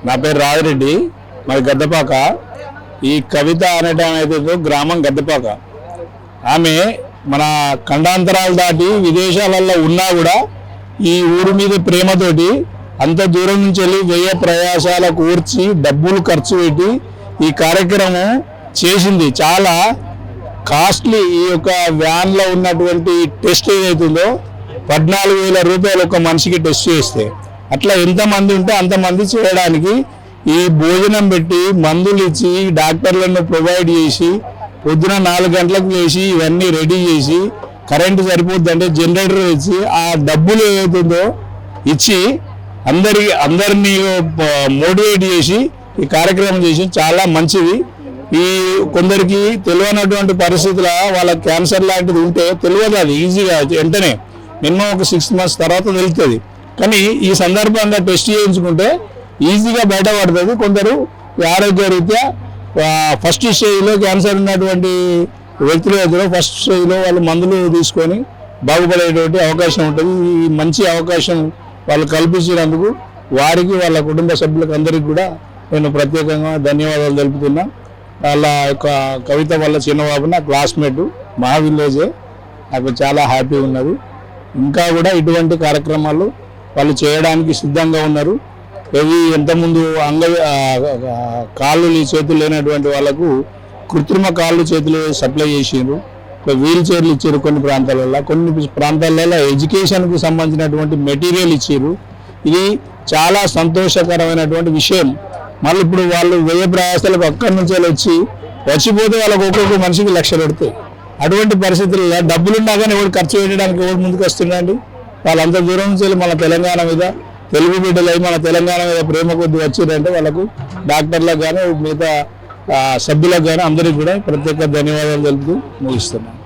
నా పేరు రాజిరెడ్డి, మాది గద్దపాక. ఈ కవిత అనేటైతే గ్రామం గద్దపాక. ఆమె మన ఖండాంతరాలు దాటి విదేశాలలో ఉన్నా కూడా ఈ ఊరి మీద ప్రేమతోటి అంత దూరం నుంచి వెళ్ళి వ్యయ ప్రయాసాలకు కూర్చి డబ్బులు ఖర్చు పెట్టి ఈ కార్యక్రమం చేసింది. చాలా కాస్ట్లీ. ఈ యొక్క వ్యాన్లో ఉన్నటువంటి టెస్ట్ ఏదైతుందో 14,000 రూపాయలు ఒక మనిషికి టెస్ట్ చేస్తే, అట్లా ఎంతమంది ఉంటే అంతమంది చేయడానికి ఈ భోజనం పెట్టి మందులు ఇచ్చి డాక్టర్లను ప్రొవైడ్ చేసి పొద్దున 4 గంటలకు వేసి ఇవన్నీ రెడీ చేసి కరెంటు సరిపోద్దంటే జనరేటర్ ఇచ్చి ఆ డబ్బులు ఏదైతుందో ఇచ్చి అందరినీ మోటివేట్ చేసి ఈ కార్యక్రమం చేసి చాలా మంచిది. ఈ కొందరికి తెలియనటువంటి పరిస్థితుల వాళ్ళ క్యాన్సర్ లాంటిది ఉంటే తెలియదు, అది ఈజీగా వెంటనే మినిమం ఒక 6 months తర్వాత తెలుస్తుంది. కానీ ఈ సందర్భంగా టెస్ట్ చేయించుకుంటే ఈజీగా బయటపడుతుంది. కొందరు ఆరోగ్య రీత్యా ఫస్ట్ స్టేజ్లో క్యాన్సర్ ఉన్నటువంటి వ్యక్తులు అయితే ఫస్ట్ స్టేజ్లో వాళ్ళు మందులు తీసుకొని బాగుపడేటువంటి అవకాశం ఉంటుంది. ఈ మంచి అవకాశం వాళ్ళు కల్పించినందుకు వారికి వాళ్ళ కుటుంబ సభ్యులకు అందరికీ కూడా నేను ప్రత్యేకంగా ధన్యవాదాలు తెలుపుతున్నా. వాళ్ళ యొక్క కవిత వల్ల చిన్నబాబు నా క్లాస్మేట్, మా విలేజే. నాకు చాలా హ్యాపీ ఉన్నది. ఇంకా కూడా ఇటువంటి కార్యక్రమాలు వాళ్ళు చేయడానికి సిద్ధంగా ఉన్నారు. ఇవి ఎంతమంది కాళ్ళు చేతులు లేనటువంటి వాళ్ళకు కృత్రిమ కాళ్ళు చేతులు సప్లై చేసారు. వీల్ చైర్లు ఇచ్చారు కొన్ని ప్రాంతాలలో. కొన్ని ప్రాంతాలలో ఎడ్యుకేషన్కు సంబంధించినటువంటి మెటీరియల్ ఇచ్చారు. ఇది చాలా సంతోషకరమైనటువంటి విషయం. మళ్ళీ ఇప్పుడు వాళ్ళు వ్యయ ప్రయాసాలకు అక్కడి నుంచి వచ్చిపోతే వాళ్ళకు ఒక్కొక్క మనిషికి 1,00,000 పెడతాయి. అటువంటి పరిస్థితుల్లో డబ్బులున్నా కానీ ఎవరు ఖర్చు పెట్టడానికి ఎవరు ముందుకు వస్తుందండి? వాళ్ళంత దూరం నుంచి మన తెలంగాణ మీద, తెలుగు బిడ్డలై మన తెలంగాణ మీద ప్రేమ కొద్ది వచ్చిందంటే వాళ్ళకు డాక్టర్లకు కానీ మిగతా సభ్యులకు కానీ అందరికీ కూడా ప్రత్యేక ధన్యవాదాలు తెలుపుతూ ముగిస్తున్నాను.